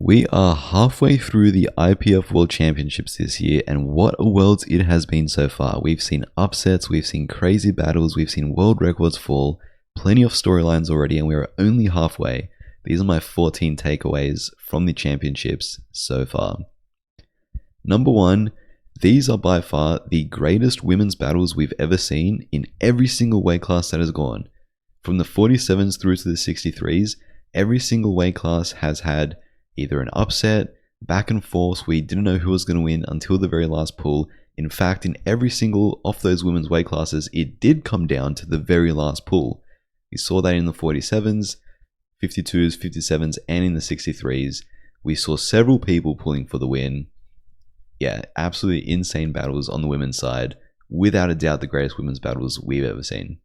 We are halfway through the IPF World Championships this year, and what a world it has been so far. We've seen upsets, we've seen crazy battles, we've seen world records fall, plenty of storylines already, and we are only halfway. These are my 14 takeaways from the championships so far. Number one, these are by far the greatest women's battles we've ever seen in every single weight class that has gone. From the 47s through to the 63s, every single weight class has had either an upset, back and forth, we didn't know who was going to win until the very last pull. In fact, in every single of those women's weight classes, it did come down to the very last pull. We saw that in the 47s, 52s, 57s, and in the 63s. We saw several people pulling for the win. Yeah, absolutely insane battles on the women's side. Without a doubt, the greatest women's battles we've ever seen.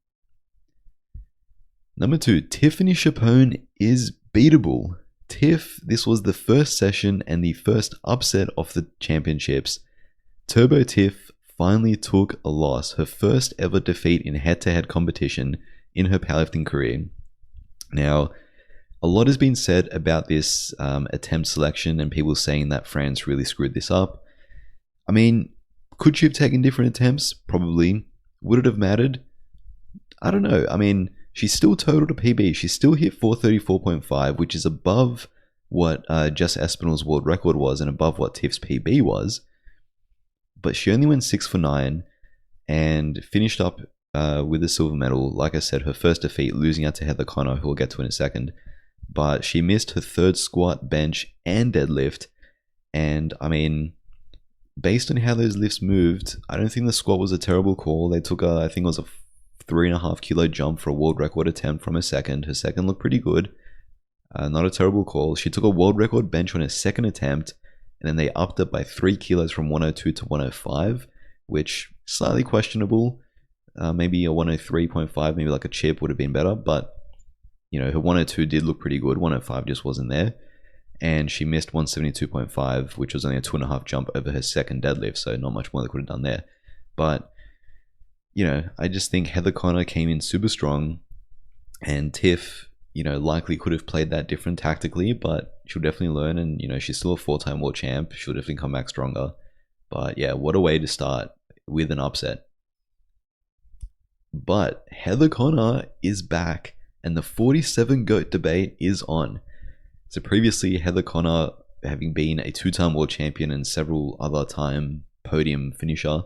Number two, Tiffany Chapon is beatable. Tiff, this was the first session and the first upset of the championships. Turbo Tiff finally took a loss, her first ever defeat in head-to-head competition in her powerlifting career. Now, a lot has been said about this attempt selection and people saying that France really screwed this up. I mean, could she have taken different attempts? Probably. Would it have mattered? I don't know. I mean, she still totaled a PB. She still hit 434.5, which is above what Jess Espinal's world record was and above what Tiff's PB was. But she only went 6 for 9 and finished up with a silver medal. Like I said, her first defeat, losing out to Heather Connor, who we'll get to in a second. But she missed her third squat, bench, and deadlift. And I mean, based on how those lifts moved, I don't think the squat was a terrible call. They took I think it was a 3.5 kilo jump for a world record attempt from her second. Her second looked pretty good. Not a terrible call. She took a world record bench on her second attempt, and then they upped it by 3 kilos from 102 to 105, which slightly questionable. Maybe a 103.5, maybe like a chip would have been better, but you know, her 102 did look pretty good. 105 just wasn't there. And she missed 172.5, which was only a 2.5 jump over her second deadlift, so not much more they could have done there. But you know, I just think Heather Connor came in super strong, and Tiff, you know, likely could have played that different tactically, but she'll definitely learn, and you know, she's still a 4-time world champ. She'll definitely come back stronger. But yeah, what a way to start with an upset. But Heather Connor is back, and the 47 GOAT debate is on. So previously, Heather Connor, having been a 2-time world champion and several other time podium finisher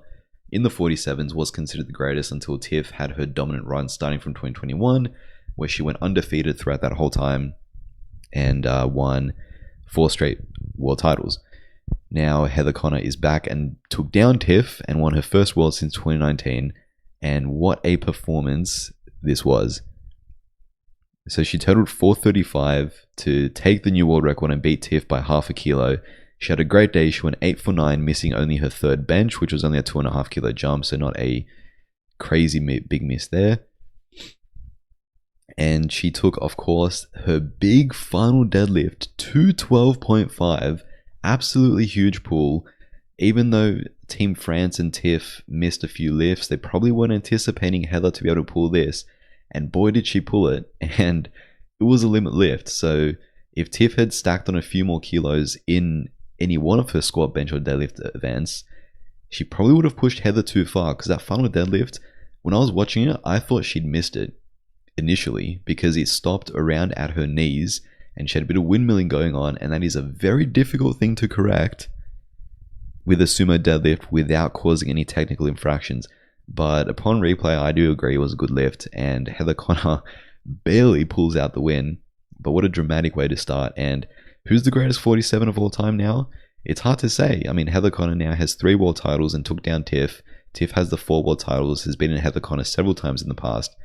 in the 47s, was considered the greatest until Tiff had her dominant run starting from 2021, where she went undefeated throughout that whole time and won 4 straight world titles. Now Heather Connor is back and took down Tiff and won her first world since 2019, and what a performance this was. So she totaled 435 to take the new world record and beat Tiff by half a kilo. She had a great day. She went 8 for 9, missing only her third bench, which was only a 2.5 kilo jump, so not a crazy big miss there. And she took, of course, her big final deadlift, 212.5, absolutely huge pull. Even though Team France and Tiff missed a few lifts, they probably weren't anticipating Heather to be able to pull this. And boy, did she pull it, and it was a limit lift. So if Tiff had stacked on a few more kilos in any one of her squat, bench, or deadlift events, she probably would have pushed Heather too far, because that final deadlift, when I was watching it, I thought she'd missed it initially because it stopped around at her knees and she had a bit of windmilling going on, and that is a very difficult thing to correct with a sumo deadlift without causing any technical infractions. But upon replay, I do agree it was a good lift, and Heather Connor barely pulls out the win. But what a dramatic way to start. And who's the greatest 47 of all time now? It's hard to say. I mean, Heather Connor now has 3 world titles and took down Tiff. Tiff has the 4 world titles, has been in Heather Connor several times in the past.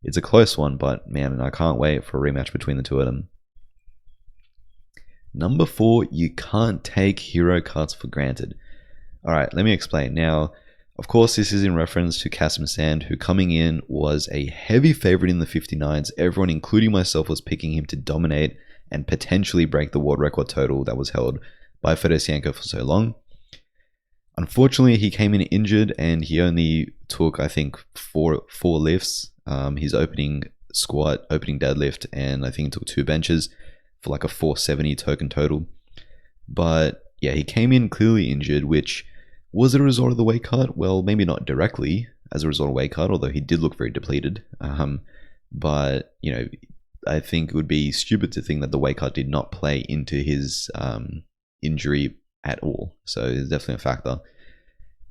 It's a close one, but man, I can't wait for a rematch between the two of them. Number 4, you can't take hero cuts for granted. Alright, let me explain. Now, of course, this is in reference to Kasim Sand, who coming in was a heavy favorite in the 59s. Everyone, including myself, was picking him to dominate and potentially break the world record total that was held by Fedosienko for so long. Unfortunately, he came in injured and he only took, I think, four lifts. His opening squat, opening deadlift, and I think he took 2 benches for like a 470 token total. But yeah, he came in clearly injured, which was a result of the weight cut. Well, maybe not directly as a result of weight cut, although he did look very depleted. But I think it would be stupid to think that the weight cut did not play into his injury at all. So it's definitely a factor.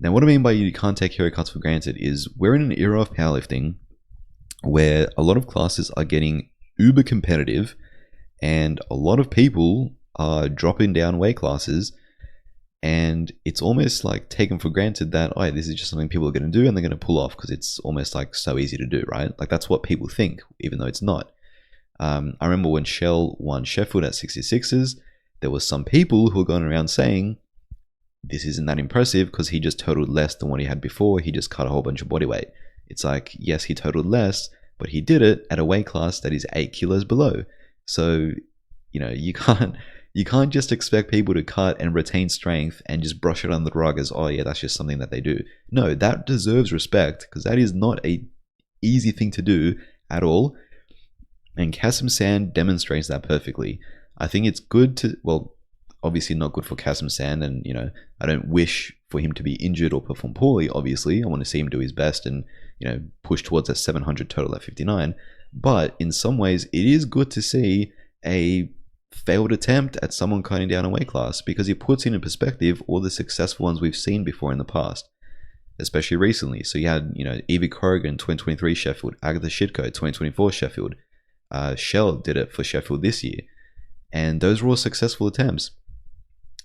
Now, what I mean by you can't take hero cuts for granted is we're in an era of powerlifting where a lot of classes are getting uber competitive and a lot of people are dropping down weight classes, and it's almost like taken for granted that, oh, this is just something people are going to do and they're going to pull off because it's almost like so easy to do, right? Like that's what people think, even though it's not. I remember when Kjell won Sheffield at 66s, there was some people who were going around saying, this isn't that impressive because he just totaled less than what he had before. He just cut a whole bunch of body weight. It's like, yes, he totaled less, but he did it at a weight class that is 8 kilos below. So, you can't just expect people to cut and retain strength and just brush it under the rug as, oh yeah, that's just something that they do. No, that deserves respect because that is not a easy thing to do at all. And Asein demonstrates that perfectly. I think it's good to, well, obviously not good for Asein, and I don't wish for him to be injured or perform poorly. Obviously, I want to see him do his best and push towards a 700 total at 59. But in some ways, it is good to see a failed attempt at someone cutting down a weight class because it puts into perspective all the successful ones we've seen before in the past, especially recently. So you had Evie Corrigan 2023 Sheffield, Agatha Shitko 2024 Sheffield, Kjell did it for Sheffield this year, and those were all successful attempts.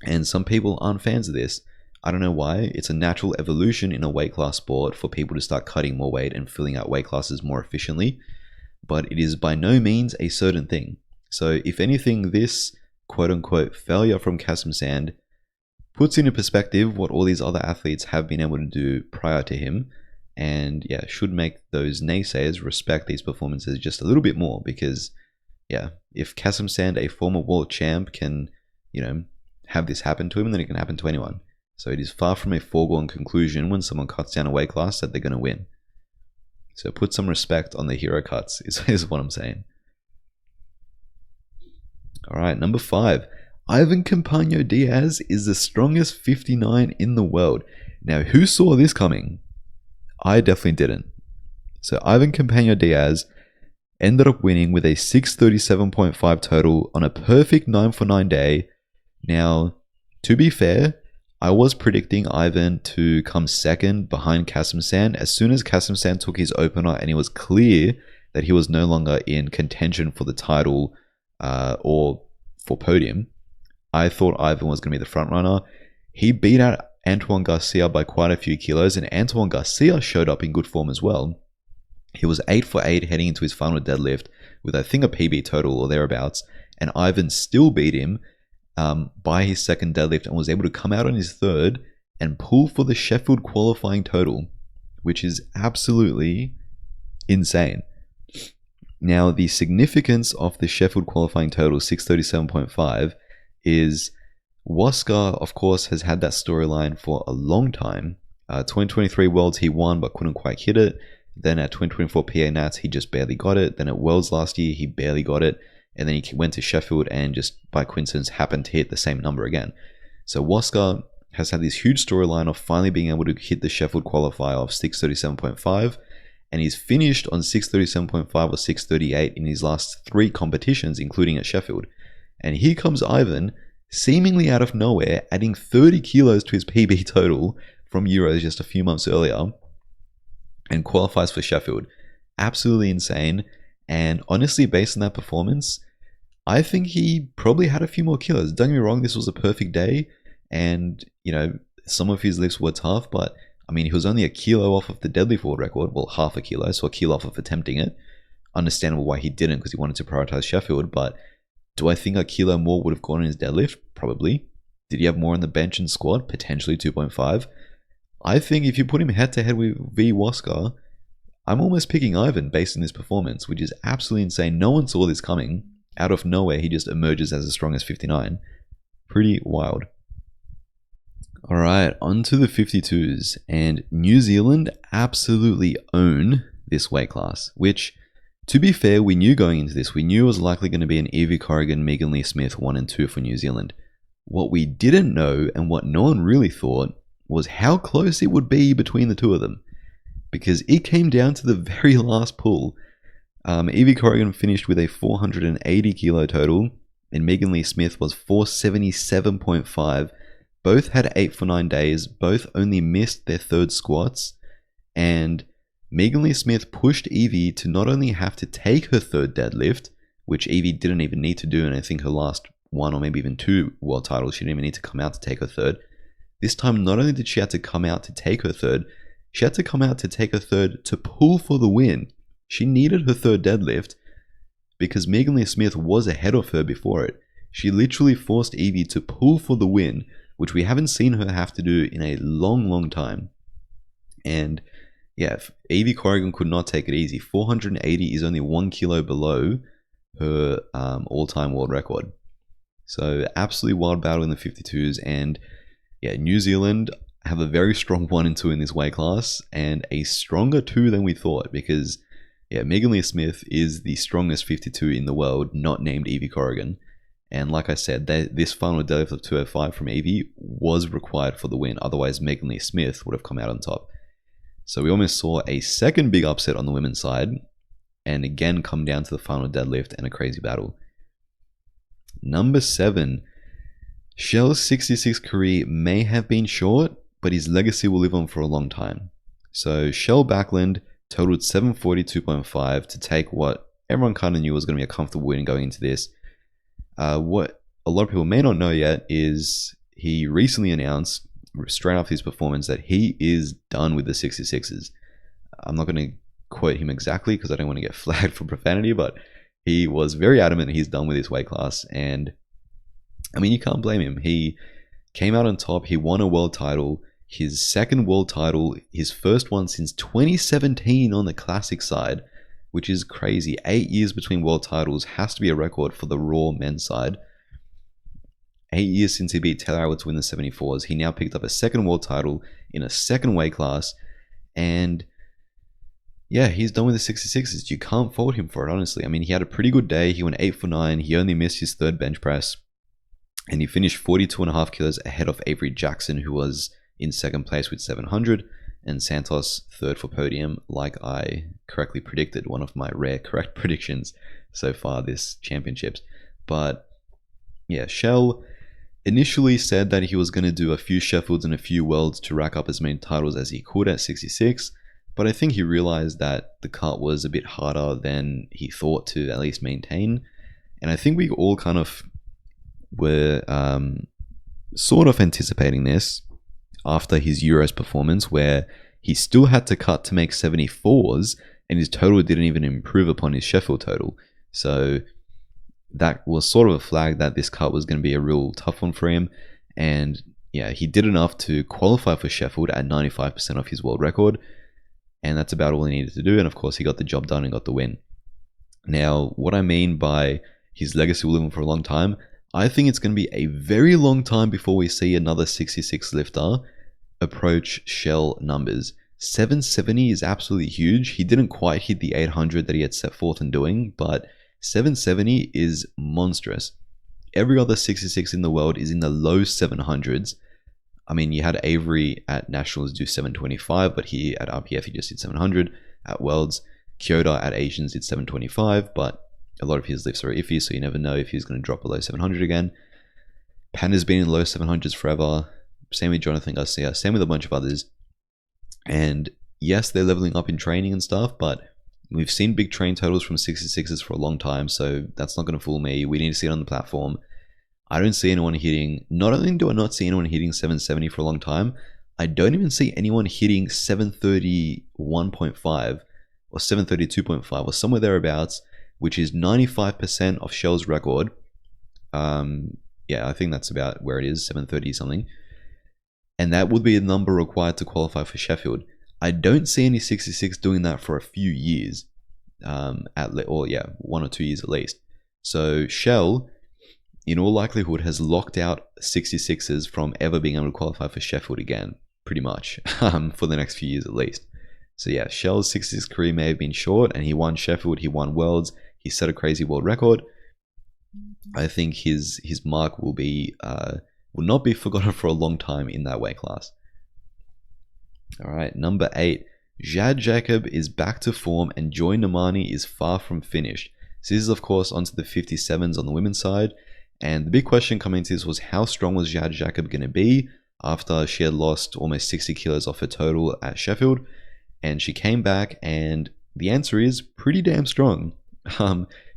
And some people aren't fans of this. I don't know why. It's a natural evolution in a weight class sport for people to start cutting more weight and filling out weight classes more efficiently, but it is by no means a certain thing. So if anything, this quote-unquote failure from Asein puts into perspective what all these other athletes have been able to do prior to him, and yeah, should make those naysayers respect these performances just a little bit more, because yeah, if Asein, a former world champ, can have this happen to him, then it can happen to anyone. So it is far from a foregone conclusion when someone cuts down a weight class that they're going to win. So put some respect on the hero cuts is what I'm saying. Alright, number 5. Ivan Campano Diaz is the strongest 59 in the world. Now, who saw this coming? I definitely didn't. So Ivan Campano Diaz ended up winning with a 637.5 total on a perfect 9 for 9 day. Now, to be fair, I was predicting Ivan to come second behind Asein. As soon as Asein took his opener and it was clear that he was no longer in contention for the title or for podium, I thought Ivan was going to be the front runner. He beat out Antoine Garcia by quite a few kilos, and Antoine Garcia showed up in good form as well. He was 8 for 8 heading into his final deadlift with, I think, a PB total or thereabouts, and Ivan still beat him by his second deadlift and was able to come out on his third and pull for the Sheffield qualifying total, which is absolutely insane. Now, the significance of the Sheffield qualifying total, 637.5, is Waska, of course, has had that storyline for a long time. 2023 Worlds, he won but couldn't quite hit it. Then at 2024 PA Nats, he just barely got it. Then at Worlds last year, he barely got it. And then he went to Sheffield and just by coincidence happened to hit the same number again. So Waska has had this huge storyline of finally being able to hit the Sheffield qualifier of 637.5. And he's finished on 637.5 or 638 in his last 3 competitions, including at Sheffield. And here comes Ivan, seemingly out of nowhere, adding 30 kilos to his PB total from Euros just a few months earlier, and qualifies for Sheffield. Absolutely insane. And honestly, based on that performance, I think he probably had a few more kilos. Don't get me wrong, this was a perfect day, and some of his lifts were tough, but I mean, he was only a kilo off of the deadlift world record. Well, half a kilo, so a kilo off of attempting it. Understandable why he didn't, because he wanted to prioritize Sheffield, but do I think a kilo more would have gone in his deadlift? Probably. Did he have more on the bench and squat? Potentially 2.5. I think if you put him head-to-head with V. Waska, I'm almost picking Ivan based on this performance, which is absolutely insane. No one saw this coming. Out of nowhere, he just emerges as the strongest 59. Pretty wild. Alright, on to the 52s. And New Zealand absolutely own this weight class, which, to be fair, we knew going into this. We knew it was likely going to be an Evie Corrigan, Megan Lee Smith 1 and 2 for New Zealand. What we didn't know, and what no one really thought, was how close it would be between the two of them. Because it came down to the very last pull. Evie Corrigan finished with a 480 kilo total, and Megan Lee Smith was 477.5. Both had 8 for 9 days, both only missed their third squats, and Megan Lee Smith pushed Evie to not only have to take her third deadlift, which Evie didn't even need to do, and I think her last 1 or maybe even 2 world titles, she didn't even need to come out to take her third. This time, not only did she have to come out to take her third, she had to come out to take her third to pull for the win. She needed her third deadlift because Megan Lee Smith was ahead of her before it. She literally forced Evie to pull for the win, which we haven't seen her have to do in a long, long time. And yeah, Evie Corrigan could not take it easy. 480 is only 1 kilo below her all-time world record. So absolutely wild battle in the 52s. And yeah, New Zealand have a very strong 1 and 2 in this weight class, and a stronger 2 than we thought, because yeah, Megan Lee Smith is the strongest 52 in the world, not named Evie Corrigan. And like I said, this final deadlift of 205 from Evie was required for the win. Otherwise, Megan Lee Smith would have come out on top. So we almost saw a second big upset on the women's side, and again come down to the final deadlift and a crazy battle. Number 7. Kjell's 66 career may have been short, but his legacy will live on for a long time. So Kjell Backlund totaled 742.5 to take what everyone kind of knew was going to be a comfortable win going into this. What a lot of people may not know yet is he recently announced, straight after his performance, that he is done with the 66s. I'm not going to quote him exactly because I don't want to get flagged for profanity, but he was very adamant he's done with his weight class. And I mean, you can't blame him. He came out on top. He won a world title, his second world title, his first one since 2017 on the classic side, which is crazy. 8 years between world titles has to be a record for the Raw men's side. 8 years since he beat Taylor Howard to win the 74s. He now picked up a second world title in a second weight class. And yeah, he's done with the 66s. You can't fault him for it, honestly. I mean, he had a pretty good day. He went 8 for 9. He only missed his third bench press. And he finished 42.5 kilos ahead of Avery Jackson, who was in second place with 700. And Santos third for podium, like I correctly predicted. One of my rare correct predictions so far this championships. But yeah, Kjell initially said that he was going to do a few Sheffields and a few Worlds to rack up as many titles as he could at 66. But I think he realized that the cut was a bit harder than he thought to at least maintain. And I think we all kind of were sort of anticipating this after his Euros performance, where he still had to cut to make 74s and his total didn't even improve upon his Sheffield total. So that was sort of a flag that this cut was going to be a real tough one for him. And yeah, he did enough to qualify for Sheffield at 95% of his world record. And that's about all he needed to do. And of course, he got the job done and got the win. Now, what I mean by his legacy will live on for a long time, I think it's going to be a very long time before we see another 66 lifter approach Kjell numbers. 770 is absolutely huge. He didn't quite hit the 800 that he had set forth in doing, but 770 is monstrous. Every other 66 in the world is in the low 700s. I mean, you had Avery at Nationals do 725, but he at IPF he just did 700. At Worlds, Kyoto at Asians did 725, but a lot of his lifts are iffy, so you never know if he's going to drop below 700 again. Panda's been in low 700s forever. Same with Jonathan Garcia, same with a bunch of others. And yes, they're leveling up in training and stuff, but we've seen big train totals from 66s for a long time, so that's not going to fool me. We need to see it on the platform. I don't see anyone hitting, not only do I not see anyone hitting 770 for a long time, I don't even see anyone hitting 731.5 or 732.5 or somewhere thereabouts, which is 95% of Kjell's record. Yeah, I think that's about where it is, 730 something. And that would be the number required to qualify for Sheffield. I don't see any 66 doing that for a few years, or 1 or 2 years at least. So Kjell, in all likelihood, has locked out 66s from ever being able to qualify for Sheffield again, pretty much, for the next few years at least. So yeah, Kjell's 66 career may have been short, and he won Sheffield, he won Worlds, he set a crazy world record. I think his mark will be will not be forgotten for a long time in that weight class. Alright, number 8. Jade Jacob is back to form and Joy Nnamani is far from finished. So this is of course onto the 57s on the women's side. And the big question coming into this was how strong was Jade Jacob going to be after she had lost almost 60 kilos off her total at Sheffield. And she came back and the answer is pretty damn strong.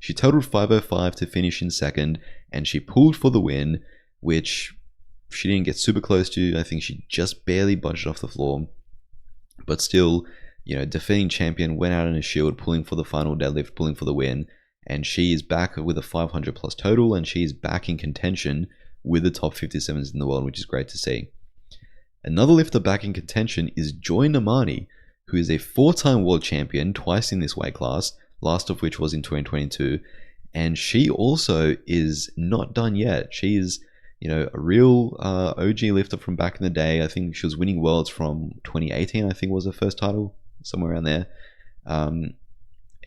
She totaled 505 to finish in second and she pulled for the win, which she didn't get super close to. I think she just barely budged off the floor. But still, defending champion, went out in a shield, pulling for the final deadlift, pulling for the win. And she is back with a 500 plus total and she is back in contention with the top 57s in the world, which is great to see. Another lifter back in contention is Joy Nnamani, who is a 4-time world champion, twice in this weight class, last of which was in 2022. And she also is not done yet. She is, a real OG lifter from back in the day. I think she was winning worlds from 2018, I think was her first title, somewhere around there.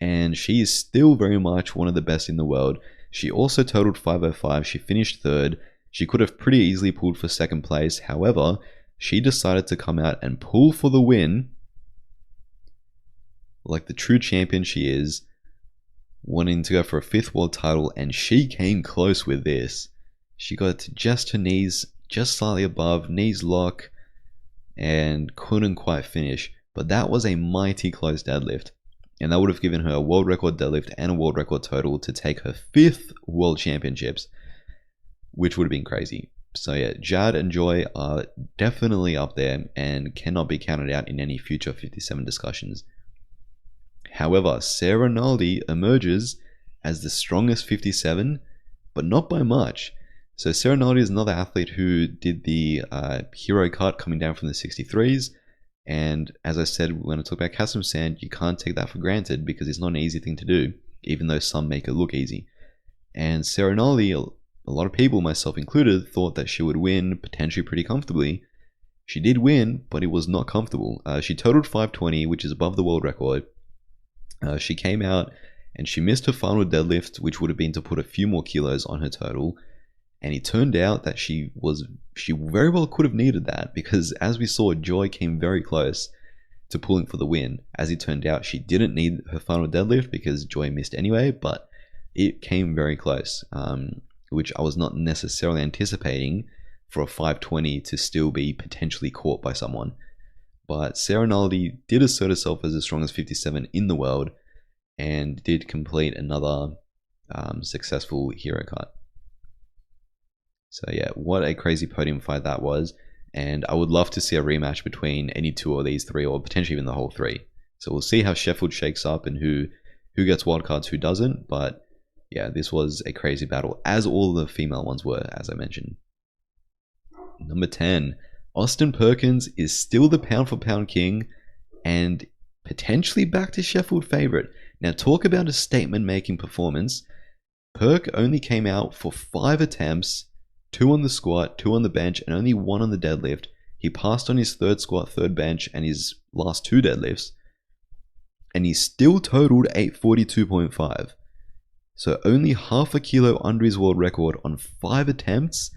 And she is still very much one of the best in the world. She also totaled 505. She finished third. She could have pretty easily pulled for second place. However, she decided to come out and pull for the win, like the true champion she is, wanting to go for a 5th world title, and she came close with this. She got to just her knees, just slightly above, knees lock, and couldn't quite finish. But that was a mighty close deadlift. And that would have given her a world record deadlift and a world record total to take her 5th world championships, which would have been crazy. So yeah, Jade and Joy are definitely up there and cannot be counted out in any future 57 discussions. However, Sara Naldi emerges as the strongest 57, but not by much. So Sara Naldi is another athlete who did the hero cut coming down from the 63s. And as I said, when I talk about Kasim Sand, you can't take that for granted because it's not an easy thing to do, even though some make it look easy. And Sara Naldi, a lot of people, myself included, thought that she would win potentially pretty comfortably. She did win, but it was not comfortable. She totaled 520, which is above the world record. She came out and she missed her final deadlift, which would have been to put a few more kilos on her total. And it turned out that she very well could have needed that, because as we saw, Joy came very close to pulling for the win. As it turned out, she didn't need her final deadlift because Joy missed anyway, but it came very close, which I was not necessarily anticipating for a 520 to still be potentially caught by someone. But Sara Naldi did assert herself as the strongest 57 in the world and did complete another successful hero cut. So yeah, what a crazy podium fight that was. And I would love to see a rematch between any two of these three, or potentially even the whole three. So we'll see how Sheffield shakes up and who gets wildcards, who doesn't. But yeah, this was a crazy battle, as all the female ones were, as I mentioned. Number 10. Austin Perkins is still the pound-for-pound king and potentially back to Sheffield favourite. Now talk about a statement-making performance. Perk only came out for 5 attempts, 2 on the squat, 2 on the bench, and only 1 on the deadlift. He passed on his 3rd squat, 3rd bench, and his last 2 deadlifts. And he still totaled 842.5. So only half a kilo under his world record on 5 attempts.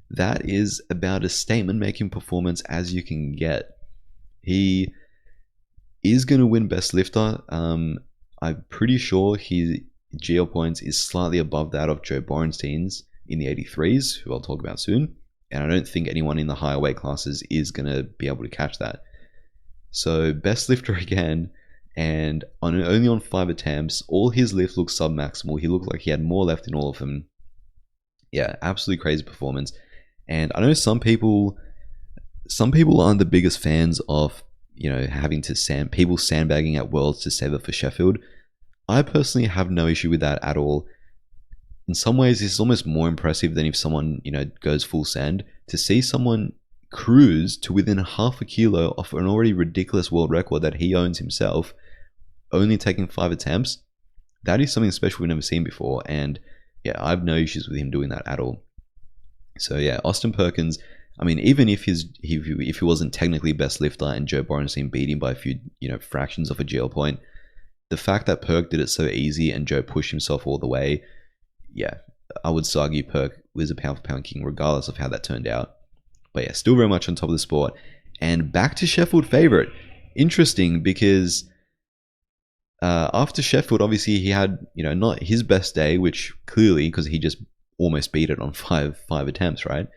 That is about as statement-making performance as you can get. He is going to win Best Lifter. I'm pretty sure his GL points is slightly above that of Joe Borenstein's in the 83s, who I'll talk about soon. And I don't think anyone in the higher weight classes is going to be able to catch that. So Best Lifter again, and only on 5 attempts. All his lifts look sub-maximal. He looked like he had more left in all of them. Yeah, absolutely crazy performance. And I know some people aren't the biggest fans of, having to people sandbagging at Worlds to save it for Sheffield. I personally have no issue with that at all. In some ways, this is almost more impressive than if someone, goes full send. To see someone cruise to within half a kilo of an already ridiculous world record that he owns himself, only taking 5 attempts, that is something special we've never seen before. And yeah, I have no issues with him doing that at all. So yeah, Austin Perkins, I mean, even if he wasn't technically best lifter and Joe Borenstein beat him by a few, fractions of a GL point, the fact that Perk did it so easy and Joe pushed himself all the way, yeah, I would still argue Perk was a pound for pound king regardless of how that turned out. But yeah, still very much on top of the sport. And back to Sheffield favourite. Interesting because after Sheffield, obviously he had, not his best day, which clearly, because he just almost beat it on five attempts, right?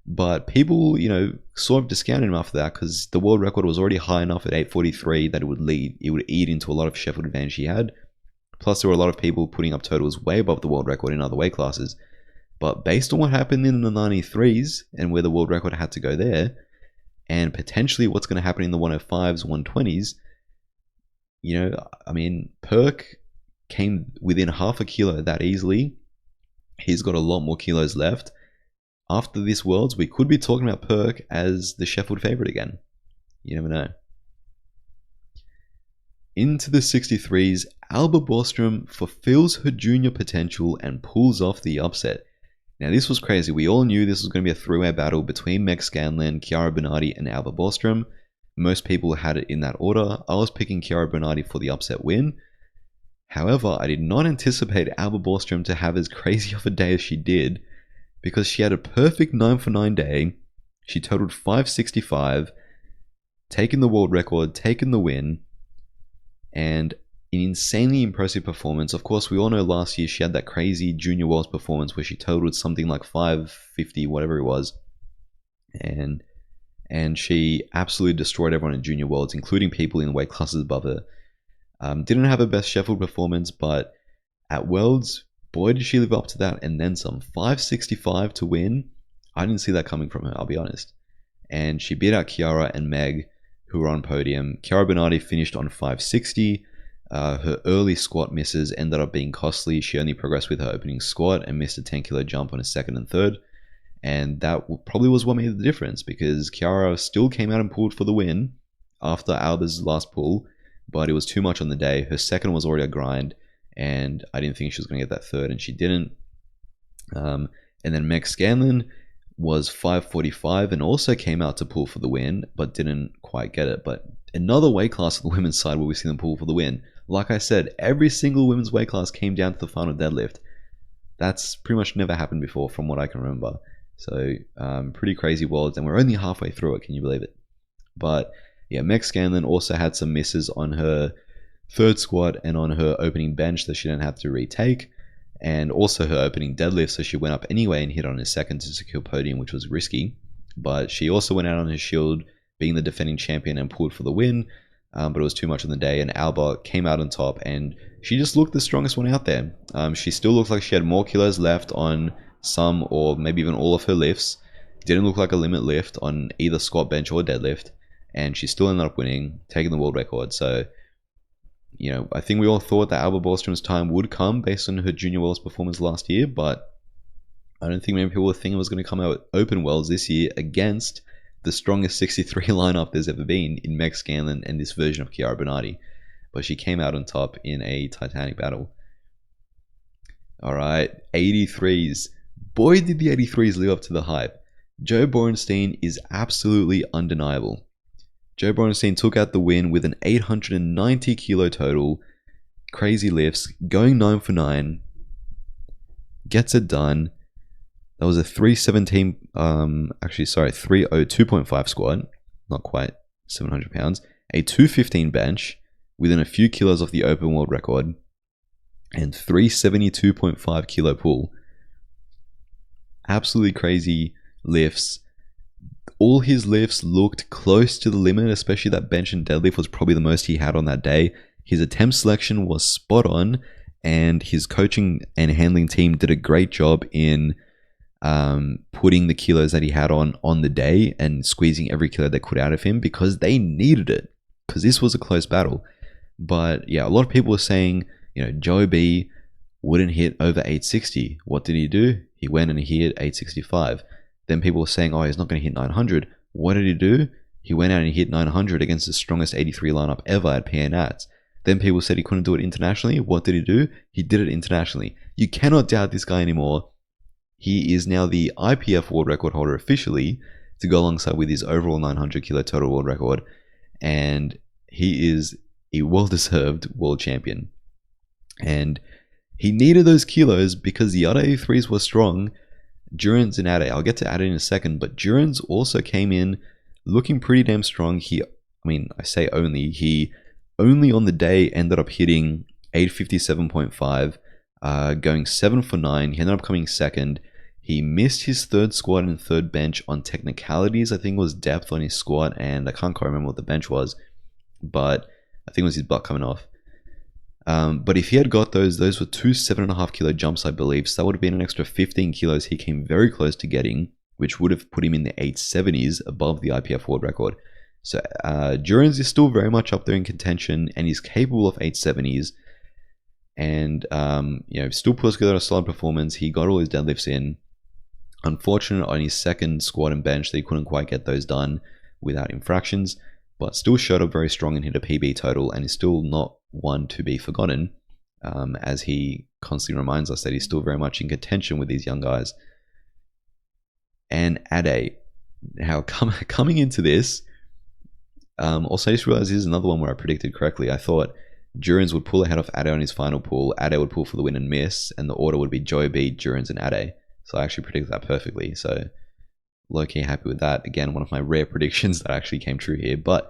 But people, sort of discounted him after that because the world record was already high enough at 8:43 that it would eat into a lot of Sheffield advantage he had. Plus, there were a lot of people putting up totals way above the world record in other weight classes. But based on what happened in the 93s and where the world record had to go there, and potentially what's going to happen in the 105s, 120s, Perk came within half a kilo that easily. He's got a lot more kilos left. After this Worlds, we could be talking about Perk as the Sheffield favourite again. You never know. Into the 63s, Alba Bostrom fulfills her junior potential and pulls off the upset. Now this was crazy. We all knew this was going to be a three-way battle between Meg Scanlon, Chiara Bernardi and Alba Bostrom. Most people had it in that order. I was picking Chiara Bernardi for the upset win. However, I did not anticipate Alba Bostrom to have as crazy of a day as she did, because she had a perfect 9 for 9 day. She totaled 565, taken the world record, taken the win, and an insanely impressive performance. Of course, we all know last year she had that crazy Junior Worlds performance where she totaled something like 550, whatever it was. And she absolutely destroyed everyone in Junior Worlds, including people in the weight classes above her. Didn't have her best Sheffield performance, but at Worlds, boy did she live up to that, and then some. 565 to win. I didn't see that coming from her, I'll be honest. And she beat out Chiara and Meg, who were on podium. Chiara Bernardi finished on 560. Her early squat misses ended up being costly. She only progressed with her opening squat and missed a 10 kilo jump on a second and third. And that probably was what made the difference, because Chiara still came out and pulled for the win after Alba's last pull, but it was too much on the day. Her second was already a grind, and I didn't think she was going to get that third, and she didn't. And then Meg Scanlon was 545 and also came out to pull for the win, but didn't quite get it. But another weight class on the women's side where we see them pull for the win. Like I said, every single women's weight class came down to the final deadlift. That's pretty much never happened before from what I can remember. So pretty crazy Worlds, and we're only halfway through it, can you believe it? But yeah, Meg Scanlon also had some misses on her third squat and on her opening bench that she didn't have to retake, and also her opening deadlift, so she went up anyway and hit on her second to secure podium, which was risky. But she also went out on her shield, being the defending champion, and pulled for the win, but it was too much on the day, and Alba came out on top, and she just looked the strongest one out there. She still looked like she had more kilos left on some or maybe even all of her lifts. Didn't look like a limit lift on either squat, bench or deadlift, and she still ended up winning, taking the world record. So I think we all thought that Alba Bostrom's time would come based on her Junior Worlds performance last year, but I don't think many people were thinking it was going to come out Open Worlds this year against the strongest 63 lineup there's ever been in Meg Scanlon and this version of Chiara Bernardi. But she came out on top in a titanic battle. Alright, 83s. Boy, did the 83s live up to the hype. Jo Borenstein is absolutely undeniable. Jo Borenstein took out the win with an 890 kilo total. Crazy lifts, going 9 for 9. Gets it done. That was a 317, 302.5 squat. Not quite 700 pounds. A 215 bench within a few kilos of the open world record. And 372.5 kilo pull. Absolutely crazy lifts. All his lifts looked close to the limit, especially that bench and deadlift was probably the most he had on that day. His attempt selection was spot on, and his coaching and handling team did a great job in putting the kilos that he had on the day and squeezing every kilo they could out of him, because they needed it, because this was a close battle. But yeah, a lot of people were saying, Joe B wouldn't hit over 860. What did he do? He went and he hit 865. Then people were saying, oh, he's not going to hit 900. What did he do? He went out and he hit 900 against the strongest 83 lineup ever at PNATs. Then people said he couldn't do it internationally. What did he do? He did it internationally. You cannot doubt this guy anymore. He is now the IPF world record holder officially, to go alongside with his overall 900 kilo total world record. And he is a well-deserved world champion. And He needed those kilos because the other A3s were strong. Durance and Ade, I'll get to Ade in a second, but Durance also came in looking pretty damn strong. He only on the day ended up hitting 857.5, going 7 for 9. He ended up coming second. He missed his third squat and third bench on technicalities. I think it was depth on his squat, and I can't quite remember what the bench was, but I think it was his butt coming off. But if he had got those were two 7.5 kilo jumps, I believe. So that would have been an extra 15 kilos he came very close to getting, which would have put him in the 870s above the IPF world record. So Durance is still very much up there in contention, and he's capable of 870s. And still put together a solid performance. He got all his deadlifts in. Unfortunate on his second squat and bench that he couldn't quite get those done without infractions, but still showed up very strong and hit a PB total, and is still not one to be forgotten, as he constantly reminds us that he's still very much in contention with these young guys. And Ade, how coming into this, also I just realized this is another one where I predicted correctly. I thought Durance would pull ahead of Ade on his final pull, Ade would pull for the win and miss, and the order would be Joe B, Durance, and Ade. So I actually predicted that perfectly. So low-key happy with that. Again, one of my rare predictions that actually came true here. But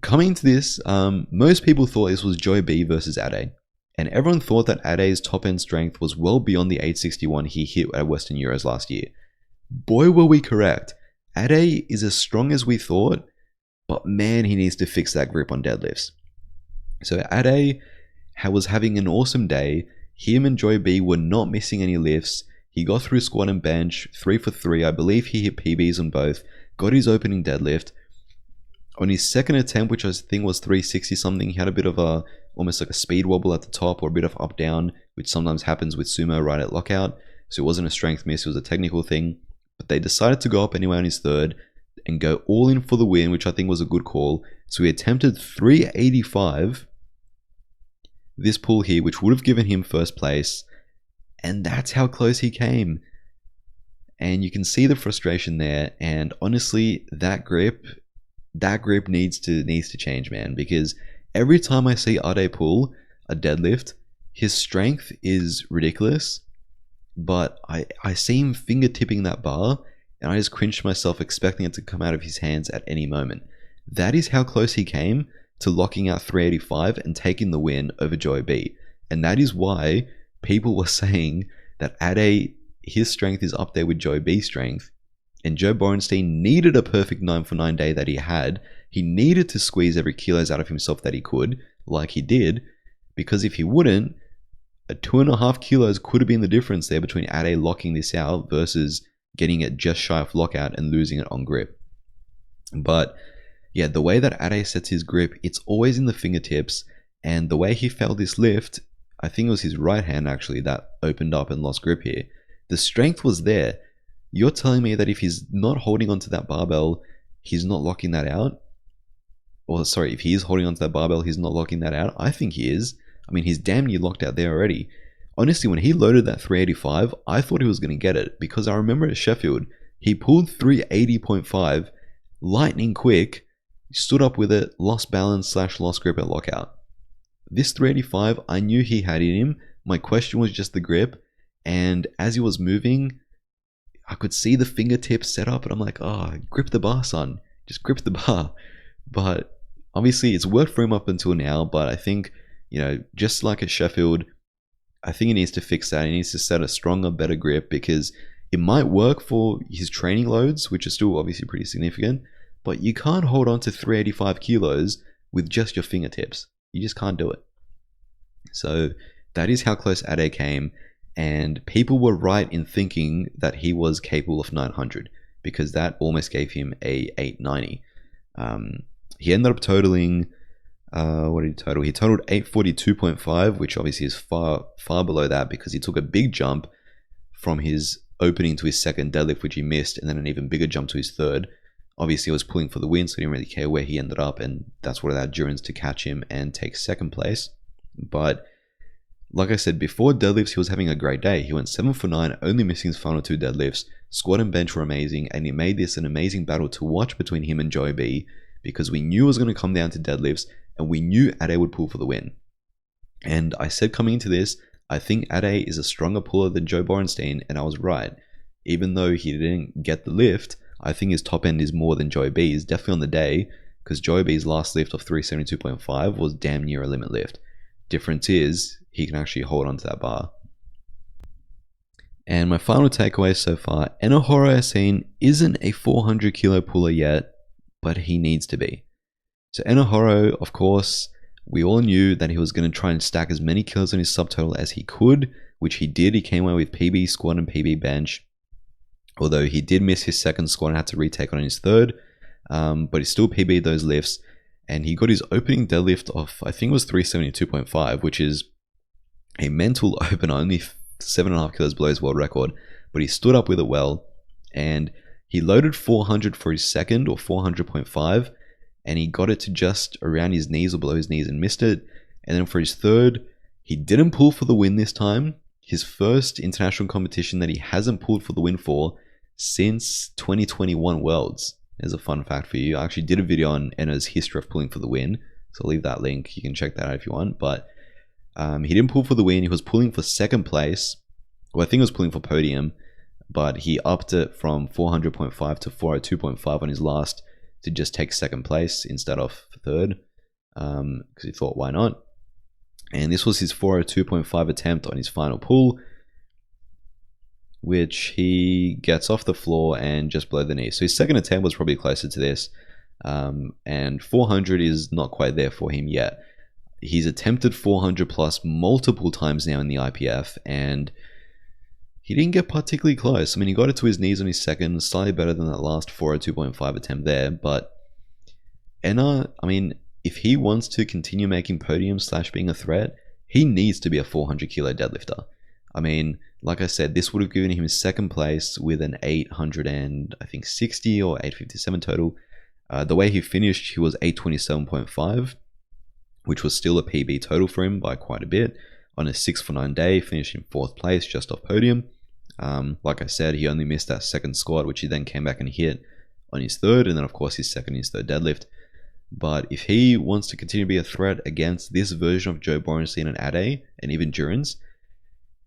coming into this, most people thought this was Joe B versus Ade. And everyone thought that Ade's top-end strength was well beyond the 861 he hit at Western Euros last year. Boy, were we correct. Ade is as strong as we thought, but man, he needs to fix that grip on deadlifts. So Ade was having an awesome day. Him and Joe B were not missing any lifts. He got through squat and bench, 3 for 3. I believe he hit PBs on both. Got his opening deadlift. On his second attempt, which I think was 360 something, he had a bit of almost like a speed wobble at the top, or a bit of up down, which sometimes happens with sumo right at lockout. So it wasn't a strength miss, it was a technical thing. But they decided to go up anyway on his third and go all in for the win, which I think was a good call. So he attempted 385, this pull here, which would have given him first place. And that's how close he came. And you can see the frustration there. And honestly, that grip needs to change, man. Because every time I see Ade pull a deadlift, his strength is ridiculous. But I see him fingertipping that bar, and I just cringe to myself expecting it to come out of his hands at any moment. That is how close he came to locking out 385 and taking the win over Joe B. And that is why people were saying that Ade, his strength is up there with Joe B's strength. And Joe Borenstein needed a perfect 9 for 9 day that he had. He needed to squeeze every kilos out of himself that he could, like he did, because if he wouldn't, a 2.5 kilos could have been the difference there between Ade locking this out versus getting it just shy of lockout and losing it on grip. But yeah, the way that Ade sets his grip, it's always in the fingertips, and the way he felt this lift, I think it was his right hand actually that opened up and lost grip here. The strength was there. You're telling me that if he's not holding onto that barbell, he's not locking that out? Or sorry, if he is holding onto that barbell, he's not locking that out? I think he is. I mean, he's damn near locked out there already. Honestly, when he loaded that 385, I thought he was going to get it, because I remember at Sheffield, he pulled 380.5, lightning quick, stood up with it, lost balance / lost grip at lockout. This 385, I knew he had in him. My question was just the grip, and as he was moving, I could see the fingertips set up, and I'm like, grip the bar, son. Just grip the bar. But obviously, it's worked for him up until now, but I think, just like at Sheffield, I think he needs to fix that. He needs to set a stronger, better grip, because it might work for his training loads, which are still obviously pretty significant, but you can't hold on to 385 kilos with just your fingertips. You just can't do it. So that is how close Ade came, and people were right in thinking that he was capable of 900, because that almost gave him a 890. He ended up totaling, what did he total? He totaled 842.5, which obviously is far below that, because he took a big jump from his opening to his second deadlift, which he missed, and then an even bigger jump to his third. Obviously, he was pulling for the win, so he didn't really care where he ended up, and that's what allowed Durance to catch him and take second place. But like I said, before deadlifts, he was having a great day. He went 7 for 9, only missing his final 2 deadlifts. Squat and bench were amazing, and he made this an amazing battle to watch between him and Joe B, because we knew it was going to come down to deadlifts, and we knew Ade would pull for the win. And I said coming into this, I think Ade is a stronger puller than Joe Borenstein, and I was right. Even though he didn't get the lift, I think his top end is more than Joey B's, definitely on the day, because Joey B's last lift of 372.5 was damn near a limit lift. Difference is, he can actually hold onto that bar. And my final takeaway so far, Enahoro Asein isn't a 400 kilo puller yet, but he needs to be. So Enahoro, of course, we all knew that he was going to try and stack as many kilos on his subtotal as he could, which he did. He came away with PB squat and PB bench, although he did miss his second squat and had to retake on his third, but he still PB'd those lifts, and he got his opening deadlift of, I think it was 372.5, which is a mental opener, only 7.5 kilos below his world record, but he stood up with it well, and he loaded 400 for his second, or 400.5, and he got it to just around his knees or below his knees and missed it. And then for his third, he didn't pull for the win this time. His first international competition that he hasn't pulled for the win for since 2021 Worlds. There's a fun fact for you. I actually did a video on Enna's history of pulling for the win, so I'll leave that link. You can check that out if you want. But he didn't pull for the win. He was pulling for second place. Well, I think he was pulling for podium, but he upped it from 400.5 to 402.5 on his last to just take second place instead of third, because he thought, why not? And this was his 402.5 attempt on his final pull, which he gets off the floor and just below the knee. So his second attempt was probably closer to this, and 400 is not quite there for him yet. He's attempted 400 plus multiple times now in the IPF, and he didn't get particularly close. I mean, he got it to his knees on his second, slightly better than that last 402.5 attempt there, but Enna, I mean, if he wants to continue making podiums / being a threat, he needs to be a 400 kilo deadlifter. I mean, like I said, this would have given him his second place with an 860 or 857 total. The way he finished, he was 827.5, which was still a PB total for him by quite a bit. On a 6'9" day, finished in 4th place, just off podium. Like I said, he only missed that second squat, which he then came back and hit on his third, and then of course his second and his third deadlift. But if he wants to continue to be a threat against this version of Joe Borenstein and Ade, and even Durance,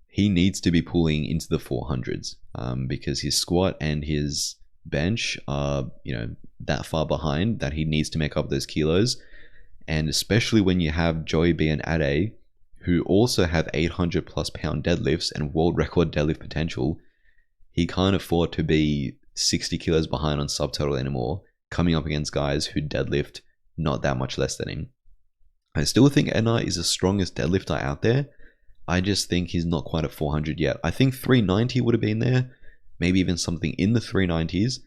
he needs to be pulling into the 400s, because his squat and his bench are, that far behind that he needs to make up those kilos. And especially when you have Joey B and Ade, who also have 800 plus pound deadlifts and world record deadlift potential, he can't afford to be 60 kilos behind on subtotal anymore, coming up against guys who deadlift not that much less than him. I still think Enna is the strongest deadlifter out there. I just think he's not quite at 400 yet. I think 390 would have been there, maybe even something in the 390s.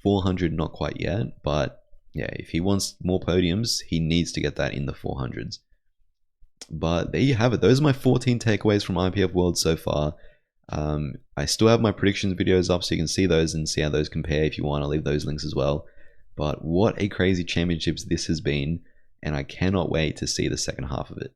400 not quite yet, but yeah, if he wants more podiums, he needs to get that in the 400s. But there you have it. Those are my 14 takeaways from IPF Worlds so far. I still have my predictions videos up, so you can see those and see how those compare if you want. I'll leave those links as well. But what a crazy championships this has been, and I cannot wait to see the second half of it.